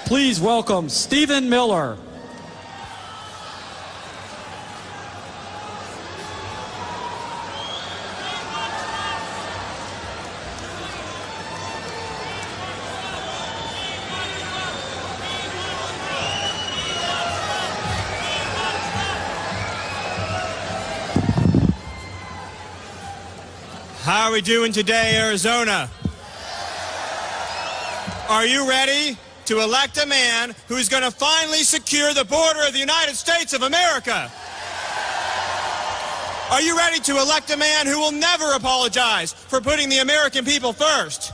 Please welcome Stephen Miller. How are we doing today, Arizona? Are you ready to elect a man who's going to finally secure the border of the United States of America? Are you ready to elect a man who will never apologize for putting the American people first?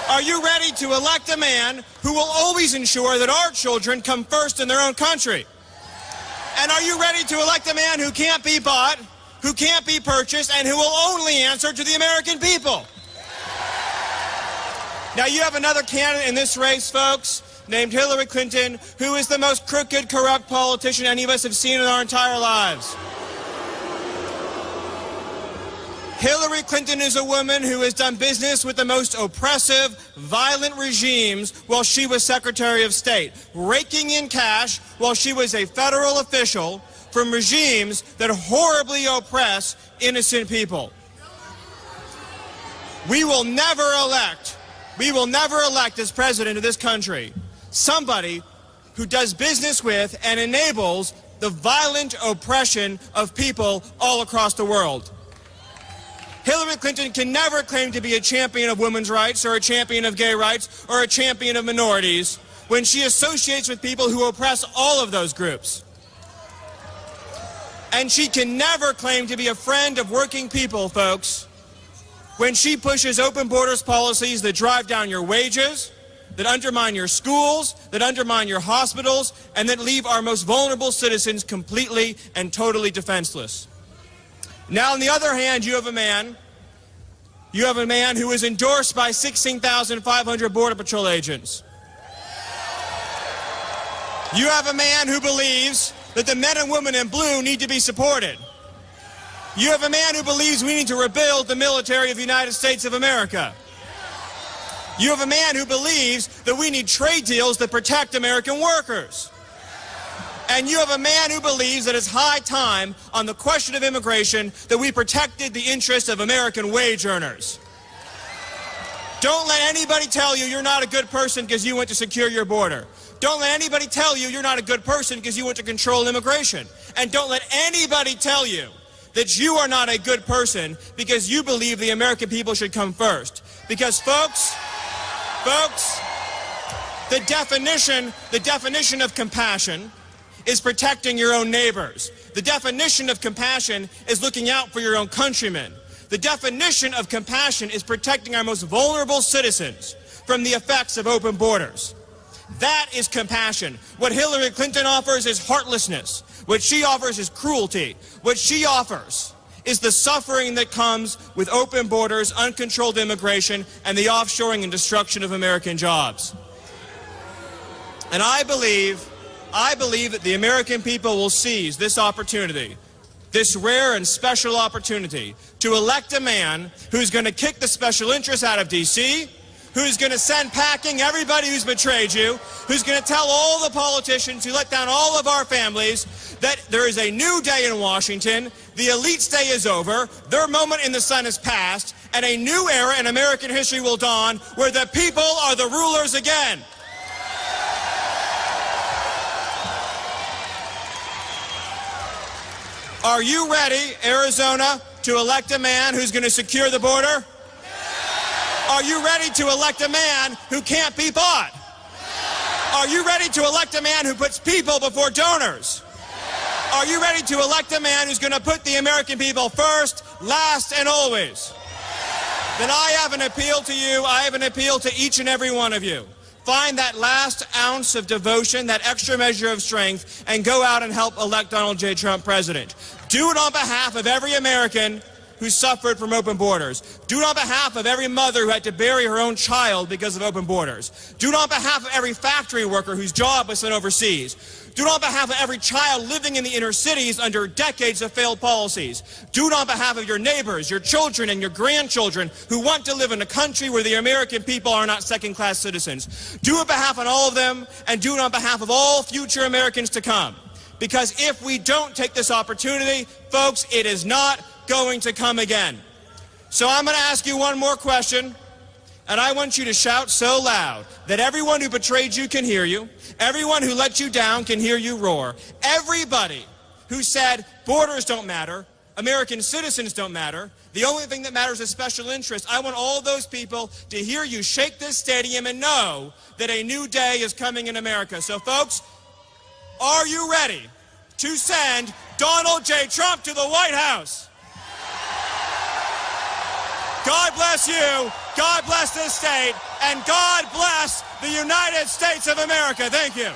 Are you ready to elect a man who will always ensure that our children come first in their own country? And are you ready to elect a man who can't be bought, who can't be purchased, and who will only answer to the American people? Now, you have another candidate in this race, folks, named Hillary Clinton, who is the most crooked, corrupt politician any of us have seen in our entire lives. Hillary Clinton is a woman who has done business with the most oppressive, violent regimes while she was Secretary of State, raking in cash while she was a federal official from regimes that horribly oppress innocent people. We will never elect as president of this country somebody who does business with and enables the violent oppression of people all across the world. Hillary Clinton can never claim to be a champion of women's rights or a champion of gay rights or a champion of minorities when she associates with people who oppress all of those groups. And she can never claim to be a friend of working people, folks, when she pushes open borders policies that drive down your wages, that undermine your schools, that undermine your hospitals, and that leave our most vulnerable citizens completely and totally defenseless. Now, on the other hand, you have a man who is endorsed by 16,500 Border Patrol agents. You have a man who believes that the men and women in blue need to be supported. You have a man who believes we need to rebuild the military of the United States of America. You have a man who believes that we need trade deals that protect American workers. And you have a man who believes that it's high time on the question of immigration that we protected the interests of American wage earners. Don't let anybody tell you you're not a good person because you went to secure your border. Don't let anybody tell you you're not a good person because you want to control immigration. And don't let anybody tell you that you are not a good person because you believe the American people should come first. Because folks, the definition of compassion is protecting your own neighbors. The definition of compassion is looking out for your own countrymen. The definition of compassion is protecting our most vulnerable citizens from the effects of open borders. That is compassion. What Hillary Clinton offers is heartlessness. What she offers is cruelty. What she offers is the suffering that comes with open borders, uncontrolled immigration, and the offshoring and destruction of American jobs. And I believe that the American people will seize this opportunity, this rare and special opportunity, to elect a man who's going to kick the special interests out of D.C., who's going to send packing everybody who's betrayed you, who's going to tell all the politicians who let down all of our families that there is a new day in Washington, the elite's day is over, their moment in the sun is past, and a new era in American history will dawn where the people are the rulers again. Are you ready, Arizona, to elect a man who's going to secure the border? Are you ready to elect a man who can't be bought? Are you ready to elect a man who puts people before donors? Are you ready to elect a man who's going to put the American people first, last, and always? Then I have an appeal to you. I have an appeal to each and every one of you. Find that last ounce of devotion, that extra measure of strength, and go out and help elect Donald J. Trump president. Do it on behalf of every American who suffered from open borders. Do it on behalf of every mother who had to bury her own child because of open borders. Do it on behalf of every factory worker whose job was sent overseas. Do it on behalf of every child living in the inner cities under decades of failed policies. Do it on behalf of your neighbors, your children, and your grandchildren who want to live in a country where the American people are not second-class citizens. Do it on behalf of all of them, and do it on behalf of all future Americans to come. Because if we don't take this opportunity, folks, it is not going to come again. So I'm going to ask you one more question, and I want you to shout so loud that everyone who betrayed you can hear you, everyone who let you down can hear you roar. Everybody who said borders don't matter, American citizens don't matter, the only thing that matters is special interest. I want all those people to hear you shake this stadium and know that a new day is coming in America. So folks, are you ready to send Donald J. Trump to the White House? God bless you, God bless this state, and God bless the United States of America. Thank you.